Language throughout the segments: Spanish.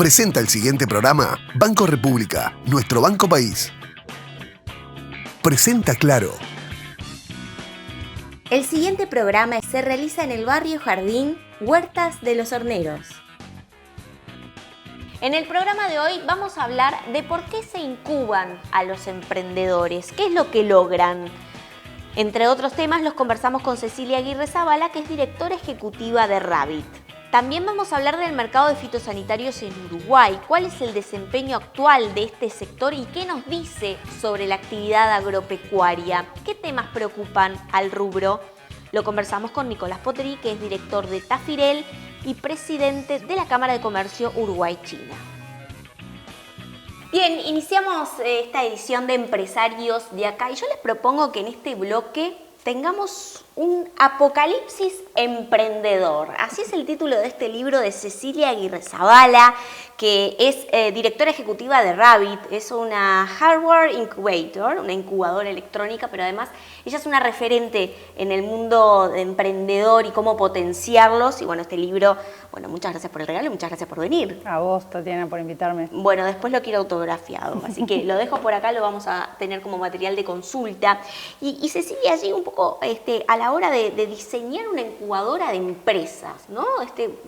Presenta el siguiente programa Banco República, nuestro banco país. Presenta Claro. El siguiente programa se realiza en el barrio Jardín, Huertas de los Horneros. En el programa de hoy vamos a hablar de por qué se incuban a los emprendedores, qué es lo que logran. Entre otros temas los conversamos con Cecilia Aguirre Zavala, que es directora ejecutiva de Rabbit. También vamos a hablar del mercado de fitosanitarios en Uruguay, cuál es el desempeño actual de este sector y qué nos dice sobre la actividad agropecuaria, qué temas preocupan al rubro. Lo conversamos con Nicolás Poteri, que es director de Tafirel y presidente de la Cámara de Comercio Uruguay-China. Bien, iniciamos esta edición de Empresarios de Acá y yo les propongo que en este bloque tengamos un apocalipsis emprendedor. Así es el título de este libro de Cecilia Aguirre Zavala, que es directora ejecutiva de Rabbit. Es una hardware incubator, una incubadora electrónica, pero además ella es una referente en el mundo de emprendedor y cómo potenciarlos. Y bueno, este libro, bueno, muchas gracias por el regalo y muchas gracias por venir. A vos, Tatiana, por invitarme. Bueno, después lo quiero autografiado, así que lo dejo por acá, lo vamos a tener como material de consulta. Y Cecilia, allí un poco a la hora de diseñar una incubadora de empresas, ¿no?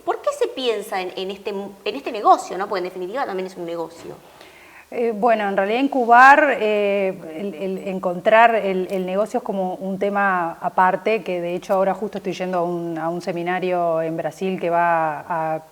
¿Por qué se piensa en este negocio, ¿no? Porque en definitiva también es un negocio. Bueno, en realidad incubar, encontrar el negocio es como un tema aparte, que de hecho ahora justo estoy yendo a un seminario en Brasil que va a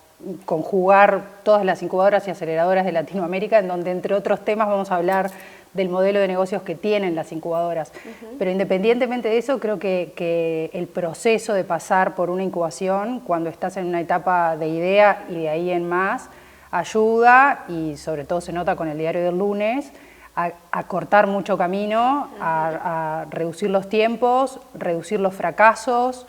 conjugar todas las incubadoras y aceleradoras de Latinoamérica, en donde entre otros temas vamos a hablar del modelo de negocios que tienen las incubadoras. Pero independientemente de eso, creo que el proceso de pasar por una incubación, cuando estás en una etapa de idea y de ahí en más, ayuda, y sobre todo se nota con el diario del lunes, a cortar mucho camino, a reducir los tiempos, reducir los fracasos,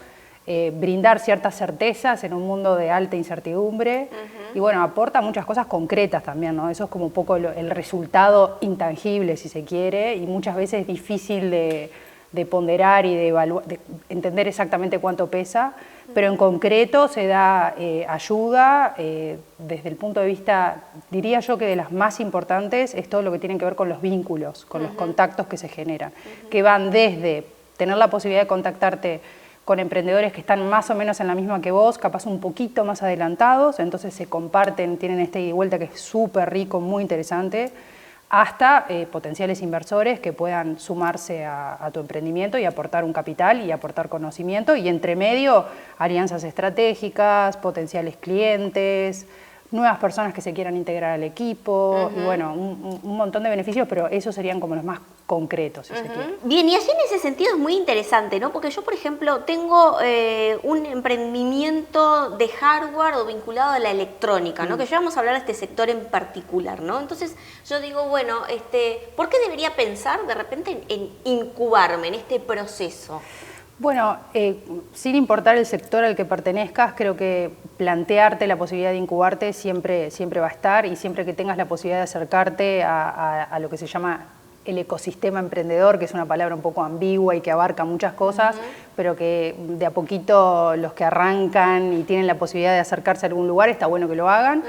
brindar ciertas certezas en un mundo de alta incertidumbre. Y bueno, aporta muchas cosas concretas también, ¿no? Eso es como un poco el resultado intangible, si se quiere, y muchas veces difícil de ponderar y de evaluar, de entender exactamente cuánto pesa, pero en concreto se da ayuda desde el punto de vista, diría yo que de las más importantes, es todo lo que tiene que ver con los vínculos, con los contactos que se generan, que van desde tener la posibilidad de contactarte con emprendedores que están más o menos en la misma que vos, capaz un poquito más adelantados, entonces se comparten, tienen ida y vuelta que es súper rico, muy interesante, hasta potenciales inversores que puedan sumarse a tu emprendimiento y aportar un capital y aportar conocimiento, y entre medio alianzas estratégicas, potenciales clientes, nuevas personas que se quieran integrar al equipo, y bueno, un montón de beneficios, pero esos serían como los más concretos, si se quiere. Bien, y así en ese sentido es muy interesante, ¿no? Porque yo, por ejemplo, tengo un emprendimiento de hardware o vinculado a la electrónica, ¿no? Que ya vamos a hablar de este sector en particular, ¿no? Entonces yo digo, bueno, ¿por qué debería pensar de repente en incubarme en este proceso? Bueno, sin importar el sector al que pertenezcas, creo que plantearte la posibilidad de incubarte siempre va a estar, y siempre que tengas la posibilidad de acercarte a lo que se llama el ecosistema emprendedor, que es una palabra un poco ambigua y que abarca muchas cosas, pero que de a poquito los que arrancan y tienen la posibilidad de acercarse a algún lugar, está bueno que lo hagan.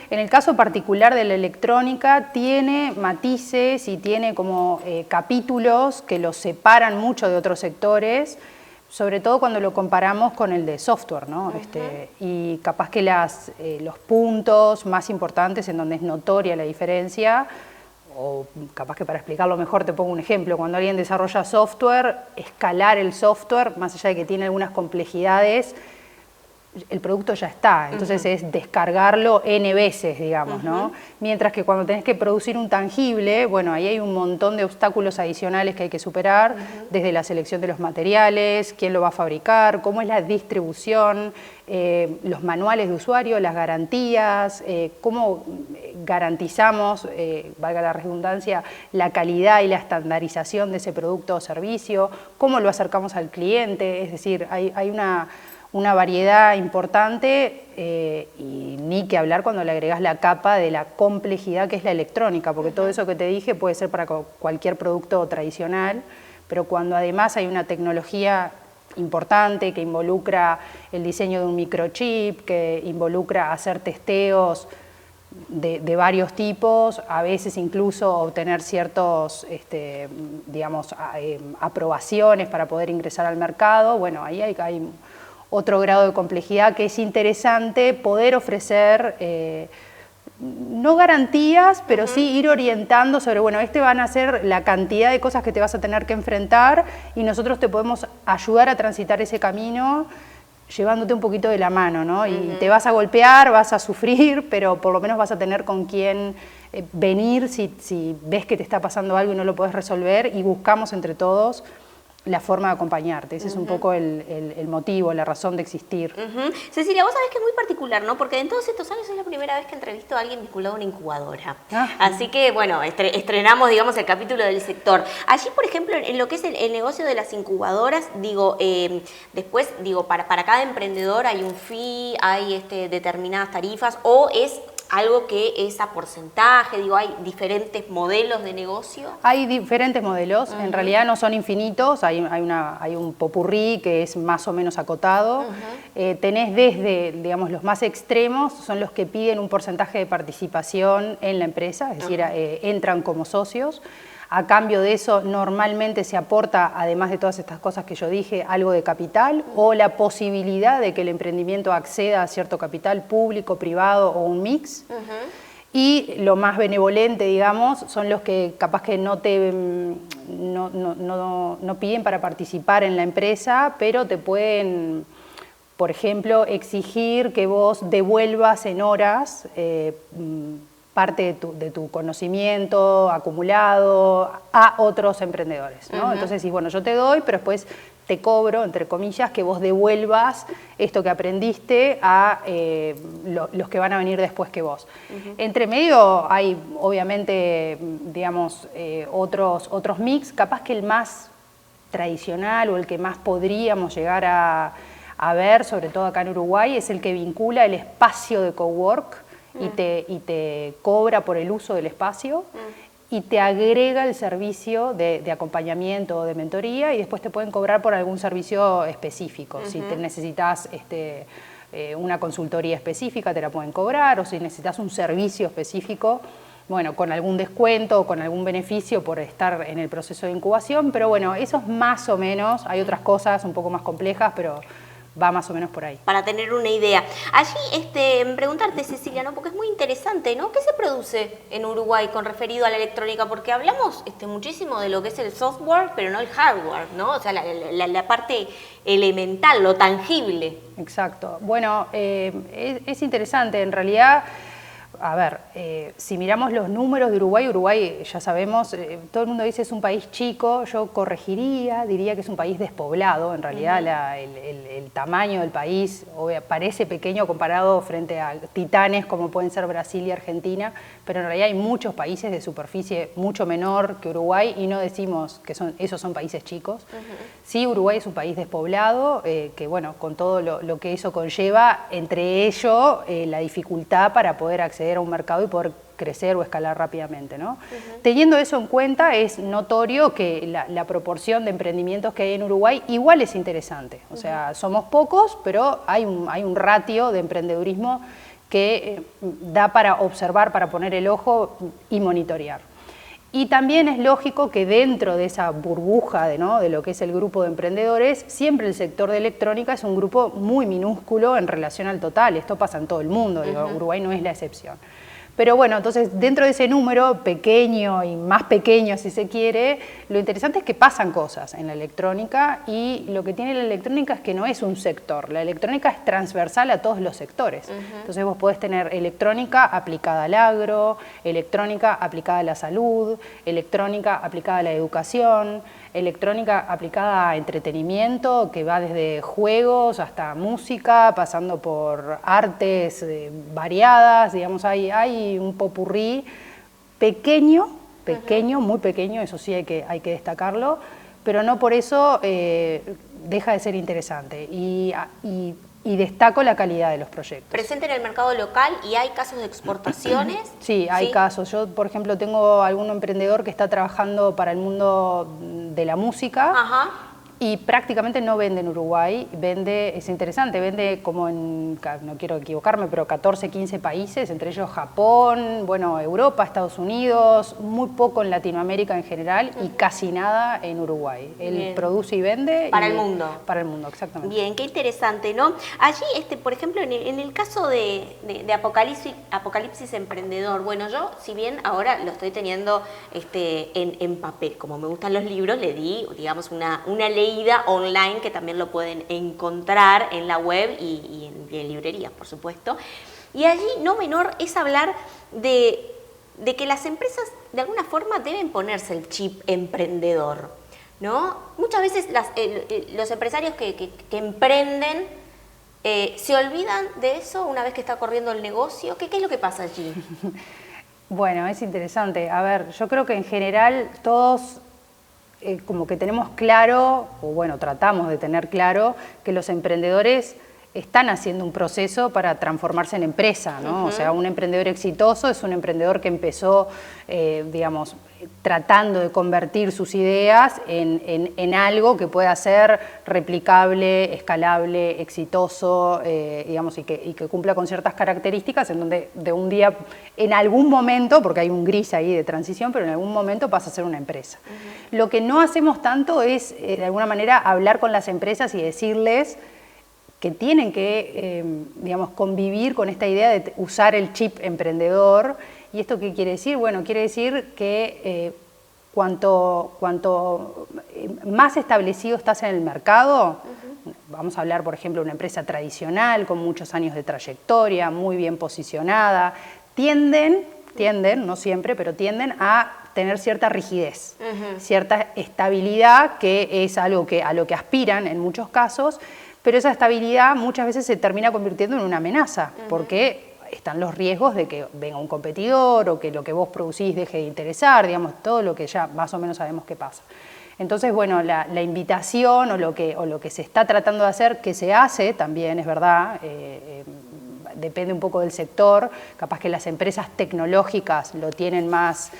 En el caso particular de la electrónica, tiene matices y tiene como capítulos que los separan mucho de otros sectores, sobre todo cuando lo comparamos con el de software, ¿no? Y capaz que los puntos más importantes en donde es notoria la diferencia, o capaz que para explicarlo mejor te pongo un ejemplo: cuando alguien desarrolla software, escalar el software, más allá de que tiene algunas complejidades, el producto ya está, entonces es descargarlo N veces, digamos, ¿no? Mientras que cuando tenés que producir un tangible, bueno, ahí hay un montón de obstáculos adicionales que hay que superar, desde la selección de los materiales, quién lo va a fabricar, cómo es la distribución, los manuales de usuario, las garantías, cómo garantizamos, valga la redundancia, la calidad y la estandarización de ese producto o servicio, cómo lo acercamos al cliente, es decir, hay una variedad importante, y ni que hablar cuando le agregás la capa de la complejidad que es la electrónica, porque todo eso que te dije puede ser para cualquier producto tradicional, pero cuando además hay una tecnología importante que involucra el diseño de un microchip, que involucra hacer testeos de varios tipos, a veces incluso obtener ciertos, digamos, aprobaciones para poder ingresar al mercado. Bueno, ahí hay otro grado de complejidad que es interesante poder ofrecer, no garantías, pero sí ir orientando sobre, bueno, van a ser la cantidad de cosas que te vas a tener que enfrentar y nosotros te podemos ayudar a transitar ese camino llevándote un poquito de la mano, ¿no? Y te vas a golpear, vas a sufrir, pero por lo menos vas a tener con quién venir si ves que te está pasando algo y no lo podés resolver, y buscamos entre todos la forma de acompañarte. Ese es un poco el motivo, la razón de existir. Cecilia, vos sabés que es muy particular, ¿no? Porque en todos estos años es la primera vez que entrevisto a alguien vinculado a una incubadora. Así que, bueno, estrenamos, digamos, el capítulo del sector. Allí, por ejemplo, en lo que es el negocio de las incubadoras, digo, después, digo, para cada emprendedor hay un fee, hay determinadas tarifas, o es algo que es a porcentaje, digo, hay diferentes modelos de negocio. Hay diferentes modelos, en realidad no son infinitos, hay un popurrí que es más o menos acotado. Tenés desde, digamos, los más extremos, son los que piden un porcentaje de participación en la empresa, es decir, entran como socios. A cambio de eso, normalmente se aporta, además de todas estas cosas que yo dije, algo de capital o la posibilidad de que el emprendimiento acceda a cierto capital público, privado o un mix. Y lo más benevolente, digamos, son los que capaz que no piden para participar en la empresa, pero te pueden, por ejemplo, exigir que vos devuelvas en horas parte de tu conocimiento acumulado a otros emprendedores, ¿no? Entonces, bueno, yo te doy, pero después te cobro, entre comillas, que vos devuelvas esto que aprendiste a los que van a venir después que vos. Entre medio hay, obviamente, digamos, otros mix, capaz que el más tradicional o el que más podríamos llegar a ver, sobre todo acá en Uruguay, es el que vincula el espacio de cowork y te cobra por el uso del espacio y te agrega el servicio de acompañamiento o de mentoría, y después te pueden cobrar por algún servicio específico. Si te necesitas una consultoría específica, te la pueden cobrar, o si necesitas un servicio específico, bueno, con algún descuento o con algún beneficio por estar en el proceso de incubación. Pero bueno, eso es más o menos. Hay otras cosas un poco más complejas, pero va más o menos por ahí. Para tener una idea. Allí, preguntarte, Cecilia, ¿no? Porque es muy interesante, ¿no? ¿Qué se produce en Uruguay con referido a la electrónica? Porque hablamos muchísimo de lo que es el software, pero no el hardware, ¿no? O sea, la parte elemental, lo tangible. Exacto. Bueno, es interesante. En realidad, a ver, si miramos los números de Uruguay, ya sabemos, todo el mundo dice es un país chico. Yo corregiría, diría que es un país despoblado. En realidad el tamaño del país parece pequeño comparado frente a titanes como pueden ser Brasil y Argentina, pero en realidad hay muchos países de superficie mucho menor que Uruguay, y no decimos que esos son países chicos. Sí, Uruguay es un país despoblado, que bueno, con todo lo que eso conlleva, entre ello la dificultad para poder acceder a un mercado y poder crecer o escalar rápidamente, ¿no? Teniendo eso en cuenta, es notorio que la proporción de emprendimientos que hay en Uruguay igual es interesante. O sea, somos pocos, pero hay un ratio de emprendedurismo que da para observar, para poner el ojo y monitorear. Y también es lógico que dentro de esa burbuja de lo que es el grupo de emprendedores, siempre el sector de electrónica es un grupo muy minúsculo en relación al total. Esto pasa en todo el mundo, Uruguay no es la excepción. Pero bueno, entonces dentro de ese número pequeño y más pequeño, si se quiere, lo interesante es que pasan cosas en la electrónica, y lo que tiene la electrónica es que no es un sector. La electrónica es transversal a todos los sectores. Entonces vos podés tener electrónica aplicada al agro, electrónica aplicada a la salud, electrónica aplicada a la educación, electrónica aplicada a entretenimiento, que va desde juegos hasta música, pasando por artes variadas. Digamos, hay un popurrí pequeño, muy pequeño, eso sí hay que destacarlo, pero no por eso deja de ser interesante. Y destaco la calidad de los proyectos. ¿Presente en el mercado local y hay casos de exportaciones? Sí, hay casos. Yo, por ejemplo, tengo algún emprendedor que está trabajando para el mundo de la música, Y prácticamente no vende en Uruguay, vende, es interesante, vende como en, no quiero equivocarme, pero 14, 15 países, entre ellos Japón, bueno, Europa, Estados Unidos, muy poco en Latinoamérica en general y casi nada en Uruguay. Él produce y vende. Para el mundo. Para el mundo, exactamente. Bien, qué interesante, ¿no? Allí, por ejemplo, en el caso de Apocalipsis Emprendedor, bueno, yo, si bien ahora lo estoy teniendo en papel, como me gustan los libros, le di, digamos, una leída online que también lo pueden encontrar en la web y en librerías, por supuesto. Y allí no menor es hablar de que las empresas de alguna forma deben ponerse el chip emprendedor, ¿no? Muchas veces los empresarios que emprenden se olvidan de eso una vez que está corriendo el negocio. ¿Qué es lo que pasa allí? Bueno, es interesante. A ver, yo creo que en general todos como que tenemos claro, o bueno, tratamos de tener claro, que los emprendedores están haciendo un proceso para transformarse en empresa, ¿no? O sea, un emprendedor exitoso es un emprendedor que empezó, digamos, tratando de convertir sus ideas en algo que pueda ser replicable, escalable, exitoso, digamos, y que cumpla con ciertas características en donde de un día, en algún momento, porque hay un gris ahí de transición, pero en algún momento pasa a ser una empresa. Lo que no hacemos tanto es, de alguna manera, hablar con las empresas y decirles que tienen que, digamos, convivir con esta idea de usar el chip emprendedor. ¿Y esto qué quiere decir? Bueno, quiere decir que cuanto más establecido estás en el mercado, vamos a hablar, por ejemplo, de una empresa tradicional con muchos años de trayectoria, muy bien posicionada, tienden, no siempre, pero tienden a tener cierta rigidez, cierta estabilidad, que es algo a lo que aspiran en muchos casos, pero esa estabilidad muchas veces se termina convirtiendo en una amenaza, porque están los riesgos de que venga un competidor o que lo que vos producís deje de interesar, digamos, todo lo que ya más o menos sabemos que pasa. Entonces, bueno, la invitación o lo que se está tratando de hacer, que se hace también, es verdad, depende un poco del sector, capaz que las empresas tecnológicas lo tienen más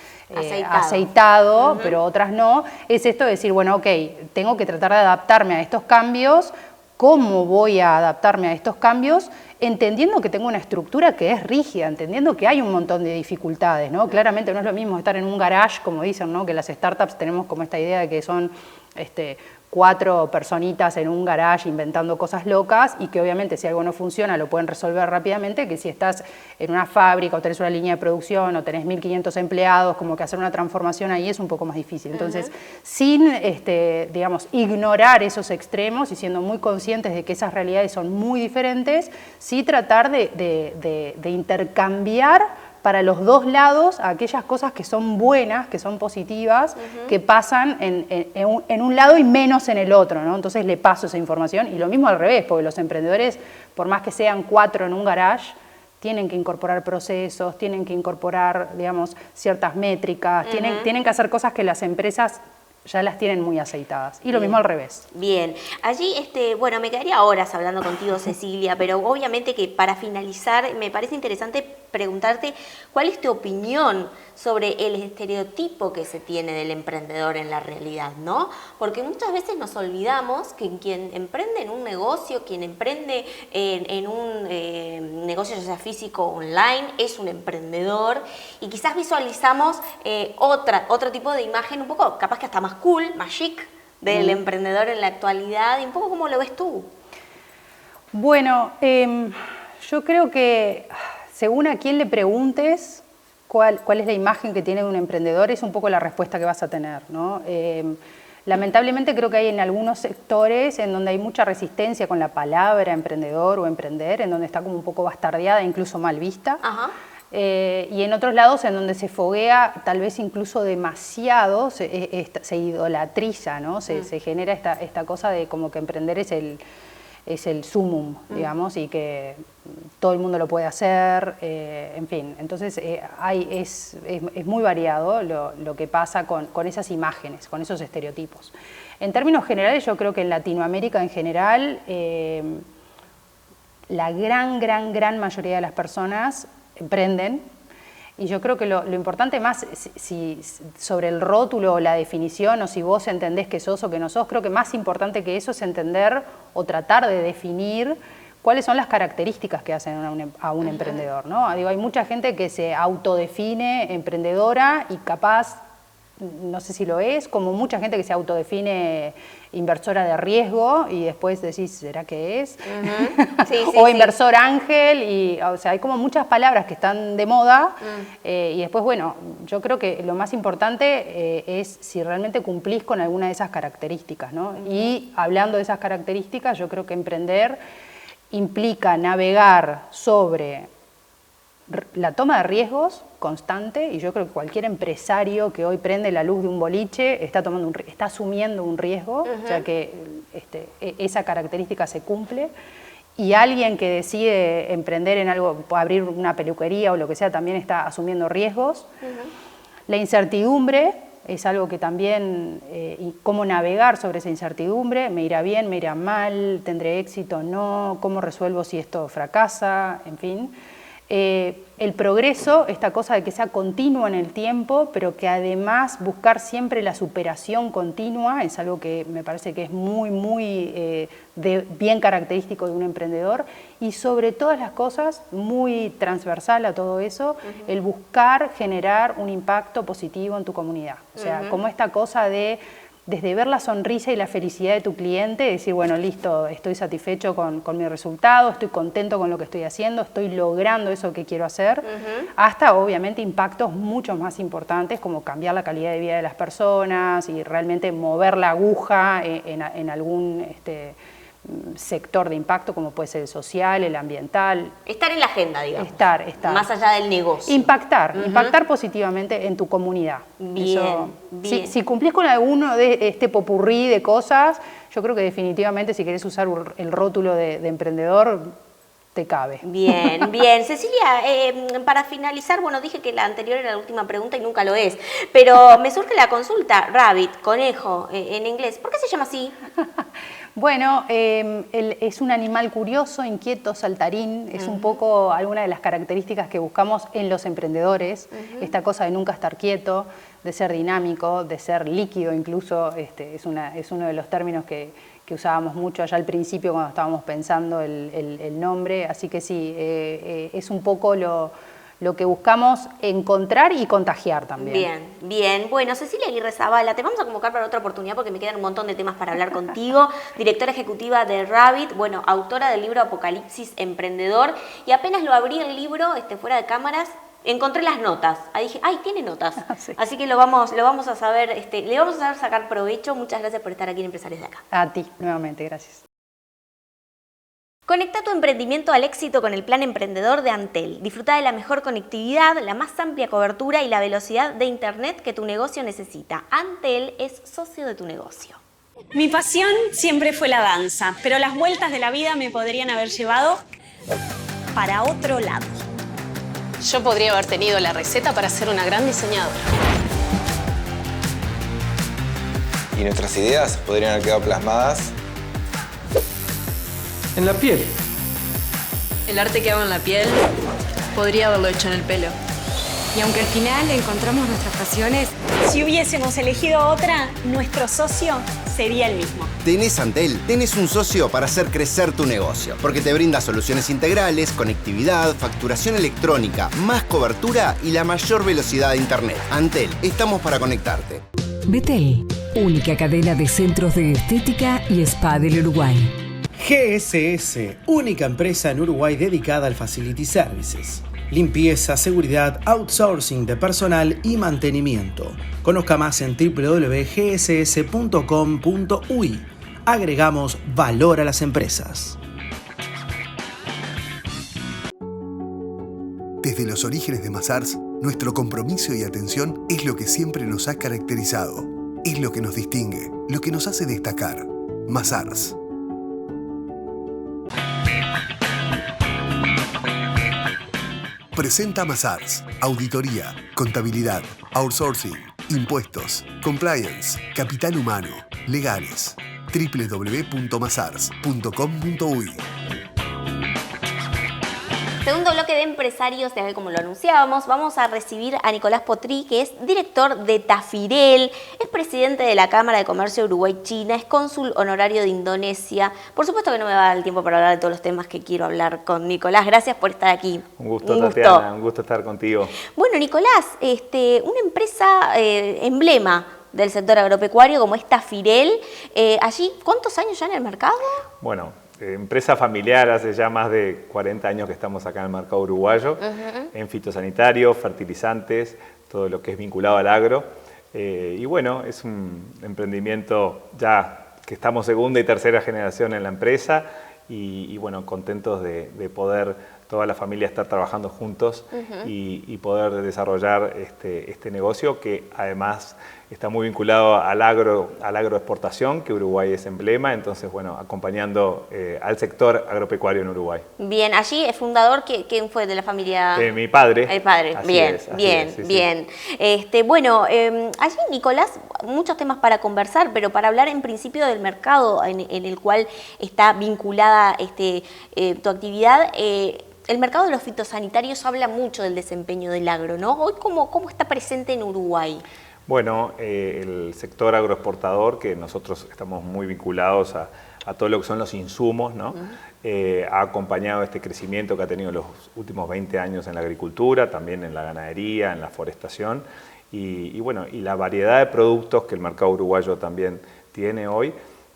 aceitado, pero otras no, es esto de decir, bueno, ok, tengo que tratar de adaptarme a estos cambios. ¿Cómo voy a adaptarme a estos cambios? Entendiendo que tengo una estructura que es rígida, entendiendo que hay un montón de dificultades, ¿no? Claramente no es lo mismo estar en un garage, como dicen, ¿no? Que las startups tenemos como esta idea de que son 4 personitas en un garage inventando cosas locas y que obviamente si algo no funciona lo pueden resolver rápidamente, que si estás en una fábrica o tenés una línea de producción o tenés 1.500 empleados, como que hacer una transformación ahí es un poco más difícil. Entonces, sin, digamos, ignorar esos extremos y siendo muy conscientes de que esas realidades son muy diferentes, sí tratar de intercambiar para los dos lados aquellas cosas que son buenas, que son positivas, que pasan en un lado y menos en el otro, ¿no? Entonces le paso esa información y lo mismo al revés, porque los emprendedores, por más que sean 4 en un garage, tienen que incorporar procesos, tienen que incorporar, digamos, ciertas métricas, tienen que hacer cosas que las empresas ya las tienen muy aceitadas. Y lo mismo al revés. Bien. Allí, bueno, me quedaría horas hablando contigo, Cecilia, pero obviamente que para finalizar me parece interesante preguntarte cuál es tu opinión sobre el estereotipo que se tiene del emprendedor en la realidad, ¿no? Porque muchas veces nos olvidamos que quien emprende en un negocio, quien emprende en un negocio ya sea físico o online, es un emprendedor y quizás visualizamos otro tipo de imagen un poco, capaz que hasta más cool, más chic del emprendedor en la actualidad. Y un poco ¿cómo lo ves tú? Bueno, yo creo que según a quién le preguntes cuál es la imagen que tiene de un emprendedor, es un poco la respuesta que vas a tener, ¿no? Lamentablemente creo que hay en algunos sectores en donde hay mucha resistencia con la palabra emprendedor o emprender, en donde está como un poco bastardeada, incluso mal vista. Y en otros lados en donde se foguea tal vez incluso demasiado, se idolatriza, ¿no? Se genera esta cosa de como que emprender es el sumum, digamos, y que todo el mundo lo puede hacer, en fin. Entonces es muy variado lo que pasa con esas imágenes, con esos estereotipos. En términos generales, yo creo que en Latinoamérica en general, la gran mayoría de las personas emprenden Y yo creo que lo importante más, si sobre el rótulo o la definición, o si vos entendés que sos o que no sos, creo que más importante que eso es entender o tratar de definir cuáles son las características que hacen a un emprendedor, ¿no? Digo, hay mucha gente que se autodefine emprendedora y capaz, no sé si lo es, como mucha gente que se autodefine inversora de riesgo y después decís, ¿será que es? Sí, o inversor ángel, y, o sea, hay como muchas palabras que están de moda y después, bueno, yo creo que lo más importante es si realmente cumplís con alguna de esas características, ¿no? Y hablando de esas características, yo creo que emprender implica navegar sobre la toma de riesgos constante, y yo creo que cualquier empresario que hoy prende la luz de un boliche está asumiendo un riesgo, o sea que esa característica se cumple, y alguien que decide emprender en algo, abrir una peluquería o lo que sea, también está asumiendo riesgos. La incertidumbre es algo que también, y cómo navegar sobre esa incertidumbre, me irá bien, me irá mal, tendré éxito o no, cómo resuelvo si esto fracasa, en fin. El progreso, esta cosa de que sea continuo en el tiempo, pero que además buscar siempre la superación continua, es algo que me parece que es muy bien característico de un emprendedor, y sobre todas las cosas, muy transversal a todo eso, el buscar generar un impacto positivo en tu comunidad. O sea, como esta cosa de desde ver la sonrisa y la felicidad de tu cliente, decir, bueno, listo, estoy satisfecho con mi resultado, estoy contento con lo que estoy haciendo, estoy logrando eso que quiero hacer, hasta obviamente impactos mucho más importantes como cambiar la calidad de vida de las personas y realmente mover la aguja en algún sector de impacto, como puede ser el social, el ambiental. Estar en la agenda, digamos. Estar. Más allá del negocio. Impactar positivamente en tu comunidad. Bien, eso, bien. Si cumplís con alguno de este popurrí de cosas, yo creo que definitivamente si querés usar el rótulo de emprendedor, te cabe. Bien, bien. Cecilia, para finalizar, bueno, dije que la anterior era la última pregunta y nunca lo es, pero me surge la consulta, rabbit, conejo, en inglés, ¿por qué se llama así? Bueno, es un animal curioso, inquieto, saltarín, es un poco alguna de las características que buscamos en los emprendedores, esta cosa de nunca estar quieto, de ser dinámico, de ser líquido incluso, es uno de los términos que usábamos mucho allá al principio cuando estábamos pensando el nombre, así que sí, es un poco lo que buscamos encontrar y contagiar también. Bien, bien. Bueno, Cecilia Aguirre Zavala, te vamos a convocar para otra oportunidad porque me quedan un montón de temas para hablar contigo. Directora ejecutiva de Rabbit, bueno, autora del libro Apocalipsis Emprendedor, y apenas lo abrí el libro, fuera de cámaras, encontré las notas. Ahí dije, ¡ay, tiene notas! Sí. Así que lo vamos a saber, le vamos a saber sacar provecho. Muchas gracias por estar aquí en Empresarios de Acá. A ti, nuevamente, gracias. Conecta tu emprendimiento al éxito con el plan emprendedor de Antel. Disfruta de la mejor conectividad, la más amplia cobertura y la velocidad de internet que tu negocio necesita. Antel es socio de tu negocio. Mi pasión siempre fue la danza, pero las vueltas de la vida me podrían haber llevado para otro lado. Yo podría haber tenido la receta para ser una gran diseñadora. Y nuestras ideas podrían haber quedado plasmadas en la piel. El arte que hago en la piel podría haberlo hecho en el pelo. Y aunque al final encontramos nuestras pasiones, si hubiésemos elegido otra, nuestro socio sería el mismo. Tenés Antel, tenés un socio para hacer crecer tu negocio, porque te brinda soluciones integrales, conectividad, facturación electrónica, más cobertura y la mayor velocidad de internet. Antel, estamos para conectarte. Betel, única cadena de centros de estética y spa del Uruguay. GSS, única empresa en Uruguay dedicada al Facility Services. Limpieza, seguridad, outsourcing de personal y mantenimiento. Conozca más en www.gss.com.uy. Agregamos valor a las empresas. Desde los orígenes de Mazars, nuestro compromiso y atención es lo que siempre nos ha caracterizado. Es lo que nos distingue, lo que nos hace destacar. Mazars. Presenta Mazars. Auditoría, contabilidad, outsourcing, impuestos, compliance, capital humano, legales. www.mazars.com.uy. segundo bloque de empresarios, como lo anunciábamos, vamos a recibir a Nicolás Potrí, que es director de Tafirel, es presidente de la Cámara de Comercio Uruguay-China, es cónsul honorario de Indonesia. Por supuesto que no me va a dar el tiempo para hablar de todos los temas que quiero hablar con Nicolás. Gracias por estar aquí. Un gusto, Tatiana, un gusto estar contigo. Bueno, Nicolás, una empresa emblema del sector agropecuario como es Tafirel, allí, ¿cuántos años ya en el mercado? Bueno, empresa familiar, hace ya más de 40 años que estamos acá en el mercado uruguayo, en fitosanitarios, fertilizantes, todo lo que es vinculado al agro. Y bueno, es un emprendimiento ya que estamos segunda y tercera generación en la empresa y bueno, contentos de poder toda la familia estar trabajando juntos y poder desarrollar este negocio que además está muy vinculado al agroexportación, que Uruguay es emblema, entonces bueno, acompañando al sector agropecuario en Uruguay. Bien, allí es fundador, ¿quién fue de la familia? Mi padre. El padre, Así bien, es, bien, sí, bien. Sí. Bueno, allí Nicolás, muchos temas para conversar, pero para hablar en principio del mercado en el cual está vinculada tu actividad, el mercado de los fitosanitarios habla mucho del desempeño del agro, ¿no? Hoy, ¿cómo está presente en Uruguay? Bueno, el sector agroexportador, que nosotros estamos muy vinculados a todo lo que son los insumos, ¿no? Ha acompañado este crecimiento que ha tenido los últimos 20 años en la agricultura, también en la ganadería, en la forestación, y bueno, y la variedad de productos que el mercado uruguayo también tiene hoy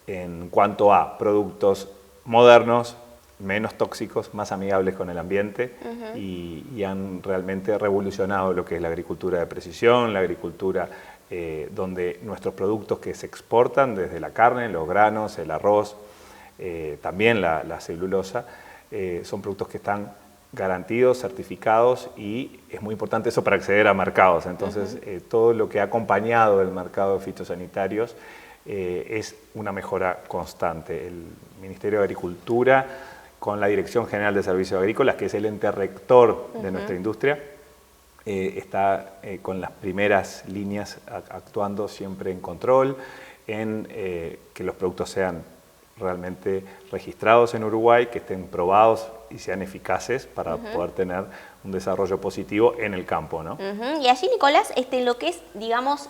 en cuanto a productos modernos, menos tóxicos, más amigables con el ambiente y han realmente revolucionado lo que es la agricultura de precisión, la agricultura donde nuestros productos que se exportan, desde la carne, los granos, el arroz, también la celulosa, son productos que están garantidos, certificados y es muy importante eso para acceder a mercados. Entonces, todo lo que ha acompañado el mercado de fitosanitarios es una mejora constante. El Ministerio de Agricultura, con la Dirección General de Servicios Agrícolas, que es el ente rector de nuestra industria, está con las primeras líneas actuando siempre en control, en que los productos sean realmente registrados en Uruguay, que estén probados y sean eficaces para poder tener un desarrollo positivo en el campo, ¿no? Y allí, Nicolás, lo que es, digamos,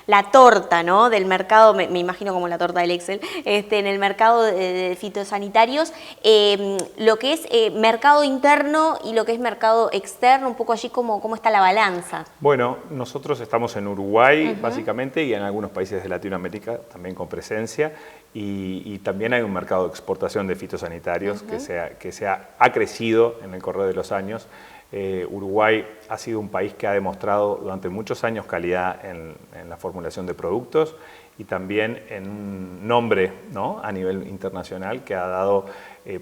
la torta, ¿no?, del mercado, me imagino como la torta del Excel, en el mercado de fitosanitarios, lo que es mercado interno y lo que es mercado externo, un poco allí cómo está la balanza. Bueno, nosotros estamos en Uruguay, básicamente, y en algunos países de Latinoamérica también con presencia, y también hay un mercado de exportación de fitosanitarios que ha crecido en el correr de los años. Uruguay ha sido un país que ha demostrado durante muchos años calidad en la formulación de productos y también en un nombre, ¿no?, a nivel internacional que ha dado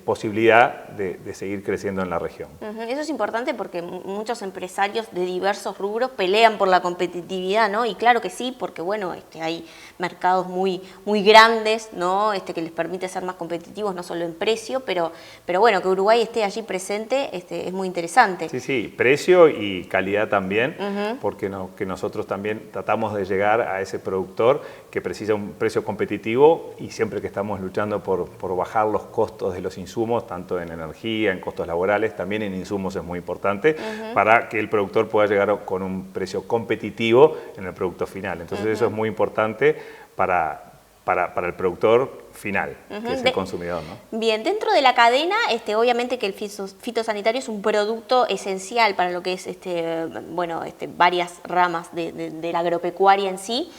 posibilidad de seguir creciendo en la región. Eso es importante porque muchos empresarios de diversos rubros pelean por la competitividad, ¿no? Y claro que sí, porque bueno, hay mercados muy grandes, ¿no?, que les permite ser más competitivos, no solo en precio, pero bueno, que Uruguay esté allí presente es muy interesante. Sí, precio y calidad también, porque que nosotros también tratamos de llegar a ese productor que precisa un precio competitivo y siempre que estamos luchando por bajar los costos de los insumos, tanto en energía, en costos laborales, también en insumos es muy importante para que el productor pueda llegar con un precio competitivo en el producto final. Entonces eso es muy importante para el productor final, que es el consumidor, ¿no? Bien, dentro de la cadena, obviamente que el fitosanitario es un producto esencial para lo que es varias ramas de la agropecuaria en sí.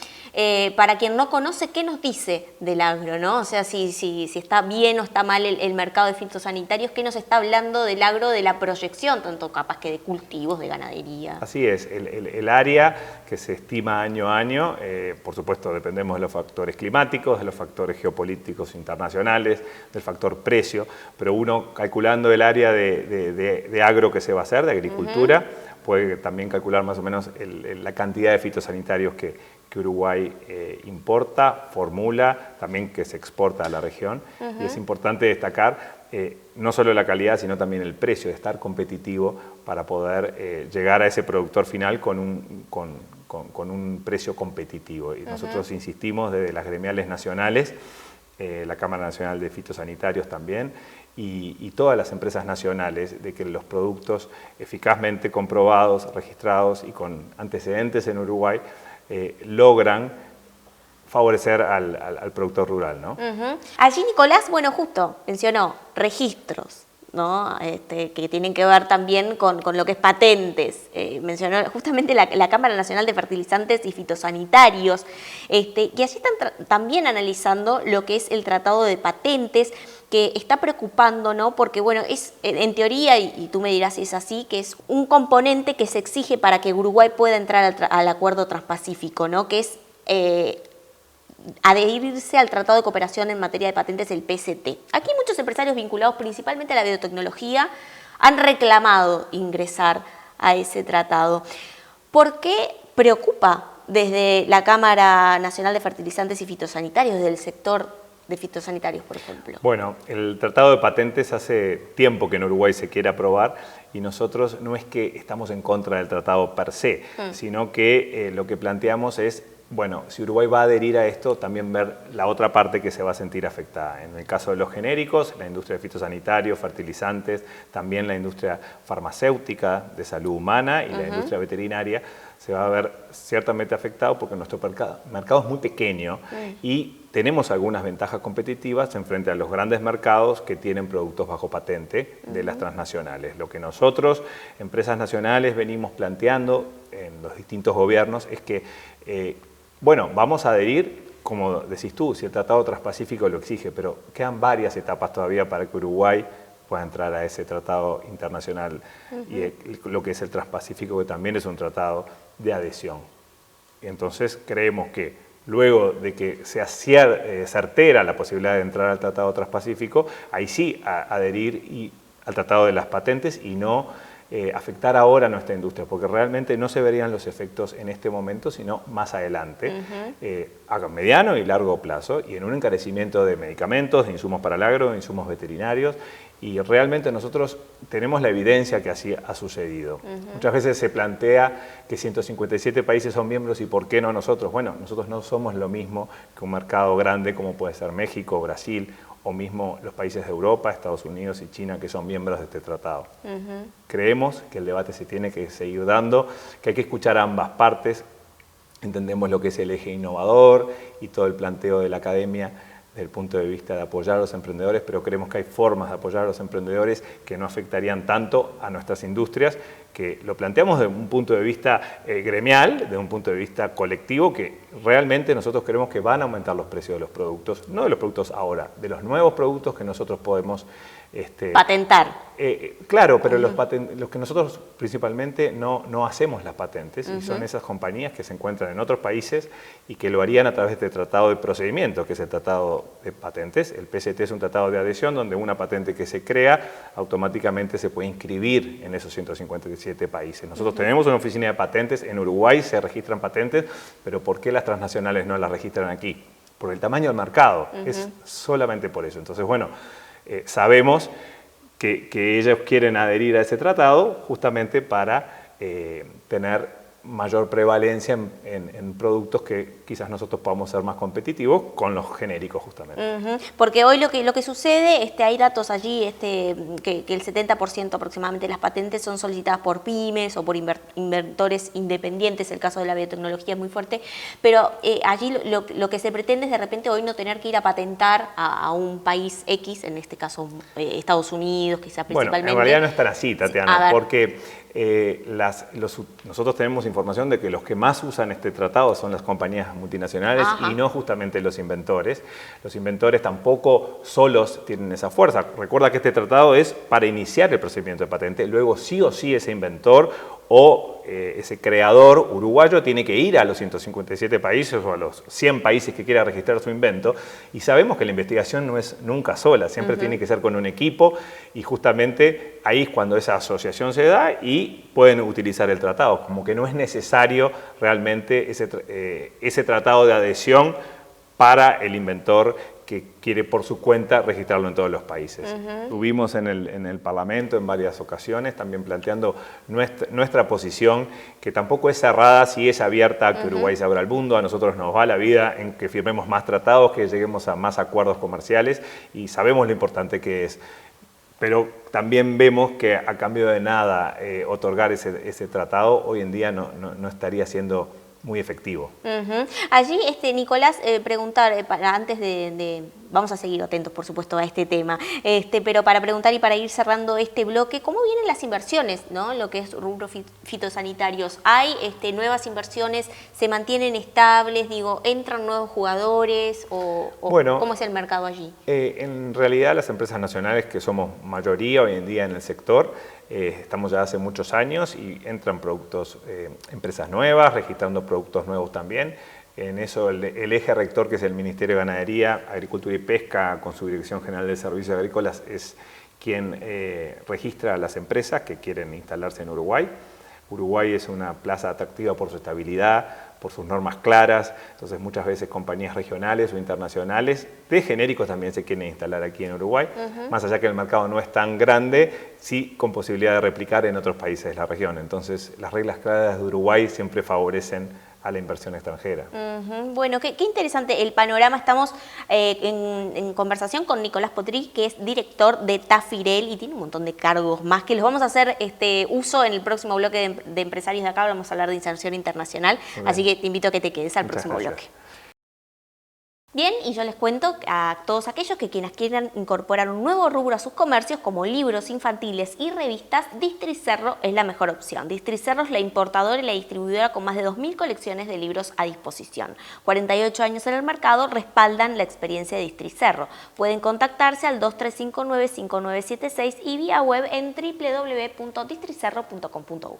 Para quien no conoce, ¿qué nos dice del agro, ¿no? O sea, si está bien o está mal el mercado de fitosanitarios, ¿qué nos está hablando del agro, de la proyección, tanto capaz que de cultivos, de ganadería? Así es, el área que se estima año a año, por supuesto dependemos de los factores climáticos, de los factores geopolíticos internacionales, del factor precio, pero uno calculando el área de agro que se va a hacer, de agricultura, puede también calcular más o menos la cantidad de fitosanitarios que Uruguay importa, formula, también que se exporta a la región. Y es importante destacar no solo la calidad, sino también el precio, de estar competitivo para poder llegar a ese productor final con un precio competitivo. Y nosotros insistimos desde las gremiales nacionales la Cámara Nacional de Fitosanitarios también, y todas las empresas nacionales, de que los productos eficazmente comprobados, registrados y con antecedentes en Uruguay logran favorecer al productor rural, ¿no? Allí Nicolás, bueno, justo mencionó registros, ¿no? Que tienen que ver también con lo que es patentes. Mencionó justamente la Cámara Nacional de Fertilizantes y Fitosanitarios, y allí están también analizando lo que es el tratado de patentes, que está preocupando, ¿no? Porque, bueno, es en teoría, y tú me dirás si es así, que es un componente que se exige para que Uruguay pueda entrar al Acuerdo Transpacífico, ¿no? Que es adherirse al Tratado de Cooperación en materia de patentes, el PCT. Aquí muchos empresarios vinculados principalmente a la biotecnología han reclamado ingresar a ese tratado. ¿Por qué preocupa desde la Cámara Nacional de Fertilizantes y Fitosanitarios, desde el sector de fitosanitarios, por ejemplo? Bueno, el Tratado de Patentes hace tiempo que en Uruguay se quiere aprobar, y nosotros no es que estamos en contra del tratado per se, sino que lo que planteamos es, bueno, si Uruguay va a adherir a esto, también ver la otra parte que se va a sentir afectada. En el caso de los genéricos, la industria de fitosanitarios, fertilizantes, también la industria farmacéutica, de salud humana, y la industria veterinaria se va a ver ciertamente afectado porque nuestro mercado es muy pequeño y tenemos algunas ventajas competitivas en frente a los grandes mercados que tienen productos bajo patente de las transnacionales. Lo que nosotros, empresas nacionales, venimos planteando en los distintos gobiernos es que, bueno, vamos a adherir, como decís tú, si el Tratado Transpacífico lo exige, pero quedan varias etapas todavía para que Uruguay pueda entrar a ese tratado internacional y lo que es el Transpacífico, que también es un tratado de adhesión. Entonces creemos que luego de que sea certera la posibilidad de entrar al Tratado Transpacífico, ahí sí adherir al Tratado de las Patentes y no afectar ahora a nuestra industria, porque realmente no se verían los efectos en este momento, sino más adelante, a mediano y largo plazo, y en un encarecimiento de medicamentos, de insumos para el agro, de insumos veterinarios, y realmente nosotros tenemos la evidencia que así ha sucedido. Muchas veces se plantea que 157 países son miembros y ¿por qué no nosotros? Bueno, nosotros no somos lo mismo que un mercado grande como puede ser México, Brasil, o mismo los países de Europa, Estados Unidos y China, que son miembros de este tratado. Creemos que el debate se tiene que seguir dando, que hay que escuchar a ambas partes. Entendemos lo que es el eje innovador y todo el planteo de la academia desde el punto de vista de apoyar a los emprendedores, pero creemos que hay formas de apoyar a los emprendedores que no afectarían tanto a nuestras industrias, que lo planteamos desde un punto de vista gremial, desde un punto de vista colectivo, que realmente nosotros creemos que van a aumentar los precios de los productos, no de los productos ahora, de los nuevos productos que nosotros podemos patentar. Claro, pero los que nosotros principalmente no hacemos las patentes, y son esas compañías que se encuentran en otros países y que lo harían a través de este tratado de procedimiento, que es el tratado de patentes. El PCT es un tratado de adhesión donde una patente que se crea automáticamente se puede inscribir en esos 157 países. Nosotros tenemos una oficina de patentes, en Uruguay se registran patentes, pero ¿por qué las transnacionales no las registran aquí? Por el tamaño del mercado, es solamente por eso. Entonces, bueno, sabemos que ellos quieren adherir a ese tratado justamente para tener mayor prevalencia en productos que quizás nosotros podamos ser más competitivos con los genéricos justamente. Porque hoy lo que sucede, hay datos allí que el 70% aproximadamente de las patentes son solicitadas por pymes o por inventores independientes. El caso de la biotecnología es muy fuerte, pero allí lo que se pretende es de repente hoy no tener que ir a patentar a un país X, en este caso Estados Unidos, quizás principalmente. Bueno, en realidad no es tan así, Tatiana, porque nosotros tenemos información de que los que más usan este tratado son las compañías multinacionales y no justamente los inventores. Los inventores tampoco solos tienen esa fuerza. Recuerda que este tratado es para iniciar el procedimiento de patente, luego sí o sí ese inventor o ese creador uruguayo tiene que ir a los 157 países o a los 100 países que quiera registrar su invento, y sabemos que la investigación no es nunca sola, siempre tiene que ser con un equipo, y justamente ahí es cuando esa asociación se da y pueden utilizar el tratado, como que no es necesario realmente ese tratado de adhesión para el inventor que quiere por su cuenta registrarlo en todos los países. Estuvimos en el Parlamento en varias ocasiones también planteando nuestra posición, que tampoco es cerrada, sí es abierta a que Uruguay se abra al mundo. A nosotros nos va la vida en que firmemos más tratados, que lleguemos a más acuerdos comerciales, y sabemos lo importante que es. Pero también vemos que a cambio de nada otorgar ese tratado hoy en día no estaría siendo muy efectivo. Allí, Nicolás, preguntar, antes vamos a seguir atentos, por supuesto, a este tema, pero para preguntar y para ir cerrando este bloque, ¿cómo vienen las inversiones, ¿no? Lo que es rubro fitosanitarios? ¿Hay nuevas inversiones? ¿Se mantienen estables? Digo, ¿entran nuevos jugadores? Bueno, ¿cómo es el mercado allí? En realidad, las empresas nacionales, que somos mayoría hoy en día en el sector, estamos ya hace muchos años y entran productos, empresas nuevas, registrando productos nuevos también. En eso el eje rector, que es el Ministerio de Ganadería, Agricultura y Pesca, con su Dirección General de Servicios Agrícolas, es quien registra a las empresas que quieren instalarse en Uruguay. Uruguay es una plaza atractiva por su estabilidad, por sus normas claras, entonces muchas veces compañías regionales o internacionales de genéricos también se quieren instalar aquí en Uruguay, más allá que el mercado no es tan grande, sí con posibilidad de replicar en otros países de la región. Entonces las reglas claras de Uruguay siempre favorecen a la inversión extranjera. Bueno, qué interesante el panorama. Estamos en conversación con Nicolás Potri, que es director de Tafirel y tiene un montón de cargos más que los vamos a hacer uso en el próximo bloque de empresarios de acá. Vamos a hablar de inserción internacional, así que te invito a que te quedes al próximo bloque. Bien, y yo les cuento a todos aquellos que quienes quieran incorporar un nuevo rubro a sus comercios, como libros infantiles y revistas, Districerro es la mejor opción. Districerro es la importadora y la distribuidora con más de 2.000 colecciones de libros a disposición. 48 años en el mercado respaldan la experiencia de Districerro. Pueden contactarse al 2359-5976 y vía web en www.districerro.com.uy.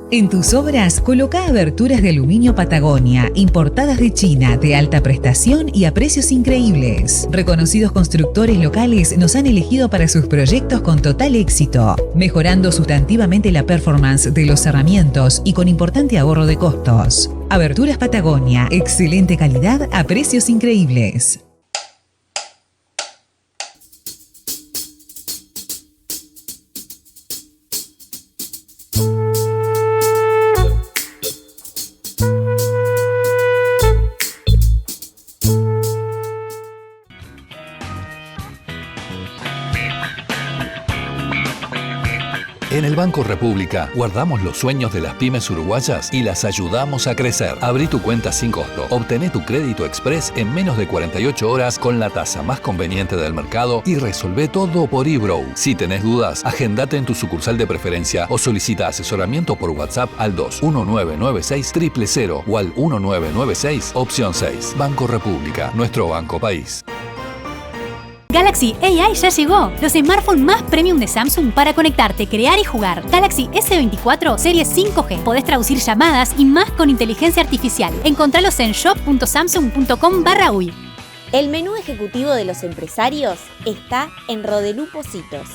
En tus obras, coloca aberturas de aluminio Patagonia, importadas de China, de alta prestación y a precios increíbles. Reconocidos constructores locales nos han elegido para sus proyectos con total éxito, mejorando sustantivamente la performance de los cerramientos y con importante ahorro de costos. Aberturas Patagonia, excelente calidad a precios increíbles. En el Banco República guardamos los sueños de las pymes uruguayas y las ayudamos a crecer. Abrí tu cuenta sin costo. Obtené tu crédito express en menos de 48 horas con la tasa más conveniente del mercado y resolvé todo por eBrow. Si tenés dudas, agendate en tu sucursal de preferencia o solicita asesoramiento por WhatsApp al 21996 000 o al 1996 opción 6. Banco República, nuestro banco país. Galaxy AI ya llegó, los smartphones más premium de Samsung para conectarte, crear y jugar. Galaxy S24 serie 5G. Podés traducir llamadas y más con inteligencia artificial. Encontralos en shop.samsung.com/uy. El menú ejecutivo de los empresarios está en Rodelú Positos.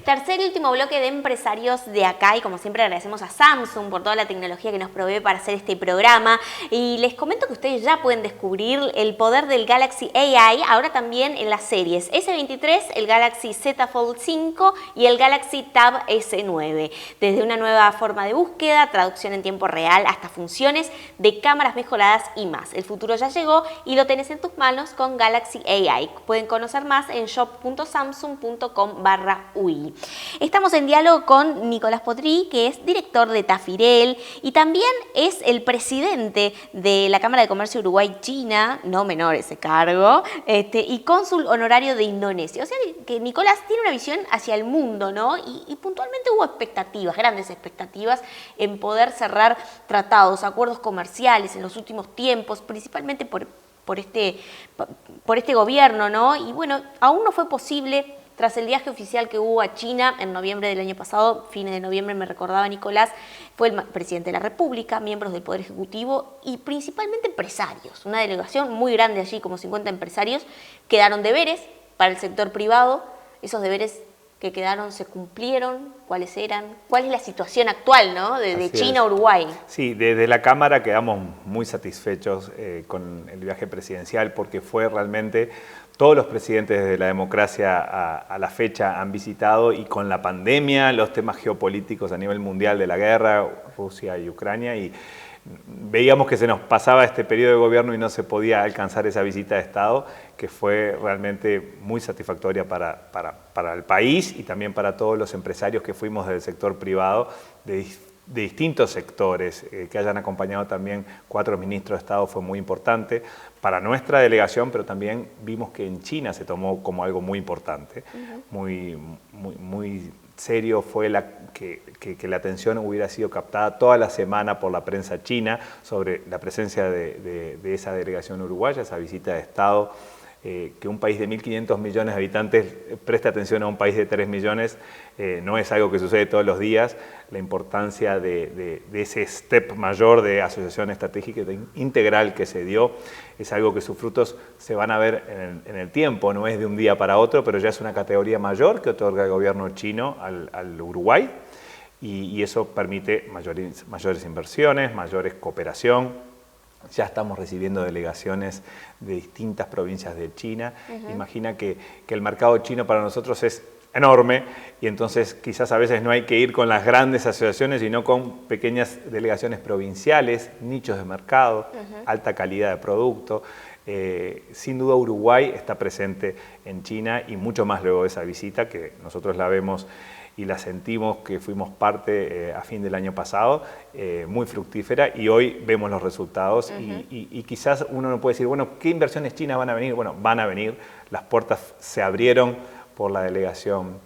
Tercer y último bloque de empresarios de acá, y como siempre agradecemos a Samsung por toda la tecnología que nos provee para hacer este programa, y les comento que ustedes ya pueden descubrir el poder del Galaxy AI ahora también en las series S23, el Galaxy Z Fold 5 y el Galaxy Tab S9. Desde una nueva forma de búsqueda, traducción en tiempo real, hasta funciones de cámaras mejoradas y más. El futuro ya llegó y lo tenés en tus manos con Galaxy AI. Pueden conocer más en shop.samsung.com/uy. Estamos en diálogo con Nicolás Potri, que es director de Tafirel y también es el presidente de la Cámara de Comercio Uruguay-China, no menor ese cargo, y cónsul honorario de Indonesia. O sea que Nicolás tiene una visión hacia el mundo, ¿no? Y puntualmente hubo expectativas, grandes expectativas en poder cerrar tratados, acuerdos comerciales en los últimos tiempos, principalmente por este gobierno, ¿no? Y bueno, aún no fue posible. Tras el viaje oficial que hubo a China en noviembre del año pasado, fines de noviembre, me recordaba Nicolás, fue el presidente de la República, miembros del Poder Ejecutivo y principalmente empresarios. Una delegación muy grande allí, como 50 empresarios. Quedaron deberes para el sector privado, esos deberes que quedaron se cumplieron? ¿Cuáles eran? ¿Cuál es la situación actual, ¿no? de China a Uruguay? Sí, desde la Cámara quedamos muy satisfechos con el viaje presidencial porque fue realmente... Todos los presidentes de la democracia a la fecha han visitado y con la pandemia, los temas geopolíticos a nivel mundial de la guerra, Rusia y Ucrania, y veíamos que se nos pasaba este periodo de gobierno y no se podía alcanzar esa visita de Estado, que fue realmente muy satisfactoria para el país y también para todos los empresarios que fuimos del sector privado, de distintos sectores, que hayan acompañado también 4 ministros de Estado fue muy importante para nuestra delegación, pero también vimos que en China se tomó como algo muy importante, muy serio fue que la atención hubiera sido captada toda la semana por la prensa china sobre la presencia de esa delegación uruguaya, esa visita de Estado. Que un país de 1.500 millones de habitantes preste atención a un país de 3 millones no es algo que sucede todos los días. La importancia de ese step mayor de asociación estratégica integral que se dio es algo que sus frutos se van a ver en el tiempo, no es de un día para otro, pero ya es una categoría mayor que otorga el gobierno chino al Uruguay y eso permite mayores inversiones, mayores cooperación. Ya estamos recibiendo delegaciones de distintas provincias de China. Imagina que el mercado chino para nosotros es enorme y entonces quizás a veces no hay que ir con las grandes asociaciones, sino con pequeñas delegaciones provinciales, nichos de mercado, alta calidad de producto. Sin duda Uruguay está presente en China y mucho más luego de esa visita que nosotros la vemos y la sentimos que fuimos parte a fin del año pasado, muy fructífera y hoy vemos los resultados y quizás uno no puede decir, bueno, ¿qué inversiones chinas van a venir? Bueno, van a venir, las puertas se abrieron por la delegación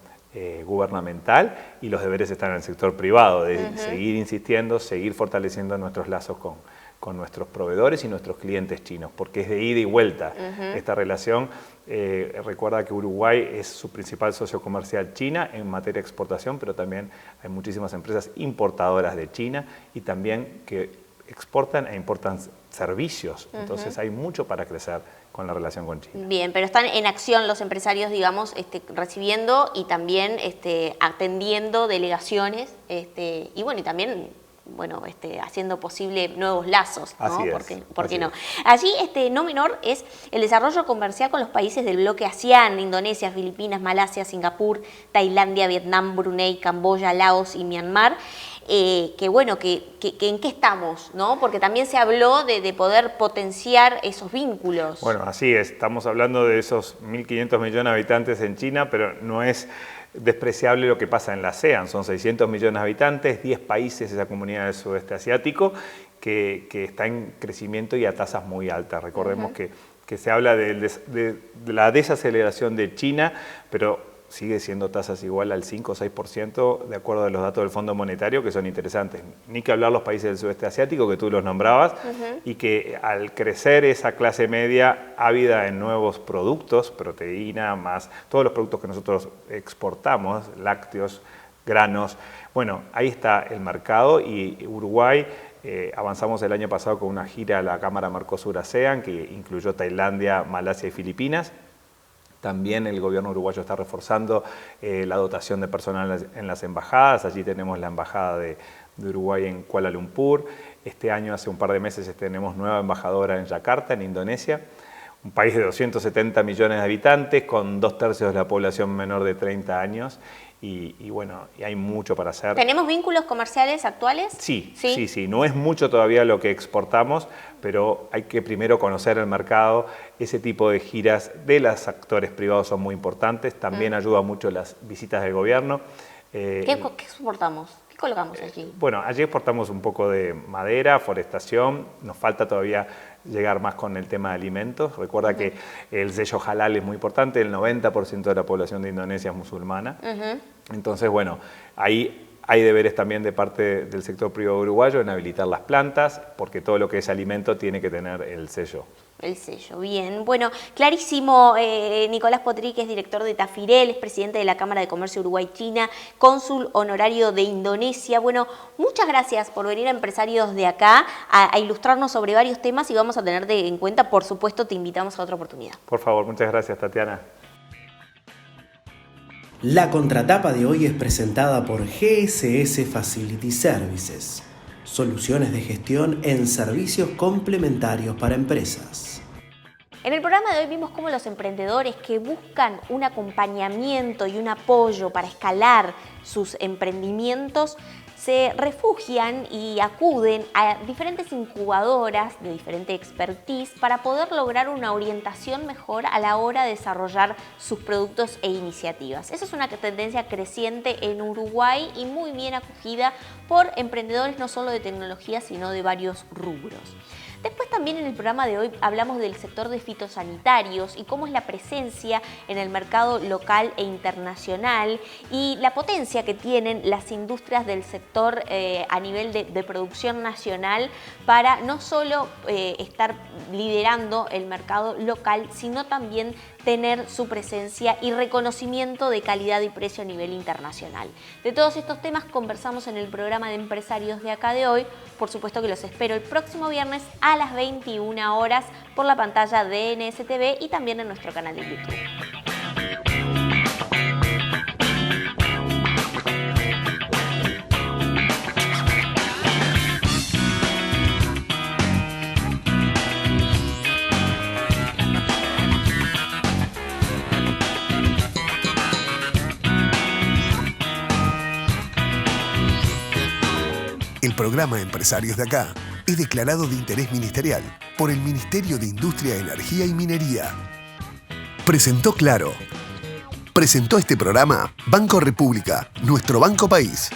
gubernamental y los deberes están en el sector privado, de seguir insistiendo, seguir fortaleciendo nuestros lazos con nuestros proveedores y nuestros clientes chinos, porque es de ida y vuelta esta relación. Recuerda que Uruguay es su principal socio comercial China en materia de exportación, pero también hay muchísimas empresas importadoras de China y también que exportan e importan servicios. Entonces hay mucho para crecer con la relación con China. Bien, pero están en acción los empresarios, digamos, recibiendo y también atendiendo delegaciones y bueno, y también haciendo posible nuevos lazos, ¿no? Así es, ¿Por qué no? Allí, no menor es el desarrollo comercial con los países del bloque ASEAN, Indonesia, Filipinas, Malasia, Singapur, Tailandia, Vietnam, Brunei, Camboya, Laos y Myanmar. Que bueno, que en qué estamos, ¿no? Porque también se habló de poder potenciar esos vínculos. Bueno, así es, estamos hablando de esos 1.500 millones de habitantes en China, pero no es despreciable lo que pasa en la ASEAN. Son 600 millones de habitantes, 10 países de esa comunidad del sudeste asiático que está en crecimiento y a tasas muy altas. Recordemos que se habla de la desaceleración de China, pero sigue siendo tasas igual al 5 o 6% de acuerdo a los datos del Fondo Monetario, que son interesantes. Ni que hablar los países del sudeste asiático, que tú los nombrabas, y que al crecer esa clase media ávida en nuevos productos, proteína, más todos los productos que nosotros exportamos, lácteos, granos, bueno, ahí está el mercado y Uruguay. Avanzamos el año pasado con una gira a la Cámara Mercosur-ASEAN, que incluyó Tailandia, Malasia y Filipinas. También el gobierno uruguayo está reforzando la dotación de personal en las embajadas. Allí tenemos la embajada de Uruguay en Kuala Lumpur. Este año, hace un par de meses, tenemos nueva embajadora en Yakarta, en Indonesia. Un país de 270 millones de habitantes, con 2/3 de la población menor de 30 años. Y bueno, y hay mucho para hacer. ¿Tenemos vínculos comerciales actuales? Sí. No es mucho todavía lo que exportamos, pero hay que primero conocer el mercado. Ese tipo de giras de los actores privados son muy importantes. También ayuda mucho las visitas del gobierno. ¿Qué exportamos? ¿Qué colocamos allí? Bueno, allí exportamos un poco de madera, forestación. Nos falta todavía llegar más con el tema de alimentos. Recuerda que el sello halal es muy importante, el 90% de la población de Indonesia es musulmana. Entonces, bueno, ahí hay deberes también de parte del sector privado uruguayo en habilitar las plantas, porque todo lo que es alimento tiene que tener el sello. El sello, bien. Bueno, clarísimo, Nicolás Potri, que es director de Tafirel, es presidente de la Cámara de Comercio Uruguay-China, cónsul honorario de Indonesia. Bueno, muchas gracias por venir a Empresarios de Acá a ilustrarnos sobre varios temas y vamos a tener en cuenta, por supuesto, te invitamos a otra oportunidad. Por favor, muchas gracias, Tatiana. La contratapa de hoy es presentada por GSS Facility Services, soluciones de gestión en servicios complementarios para empresas. En el programa de hoy vimos cómo los emprendedores que buscan un acompañamiento y un apoyo para escalar sus emprendimientos se refugian y acuden a diferentes incubadoras de diferente expertise para poder lograr una orientación mejor a la hora de desarrollar sus productos e iniciativas. Esa es una tendencia creciente en Uruguay y muy bien acogida por emprendedores no solo de tecnología, sino de varios rubros. Después también en el programa de hoy hablamos del sector de fitosanitarios y cómo es la presencia en el mercado local e internacional y la potencia que tienen las industrias del sector a nivel de producción nacional para no solo estar liderando el mercado local, sino también tener su presencia y reconocimiento de calidad y precio a nivel internacional. De todos estos temas conversamos en el programa de empresarios de acá de hoy. Por supuesto que los espero el próximo viernes a las 21 horas por la pantalla de NSTV y también en nuestro canal de YouTube. El programa Empresarios de Acá es declarado de interés ministerial por el Ministerio de Industria, Energía y Minería. Presentó Claro. Presentó este programa Banco República, nuestro banco país.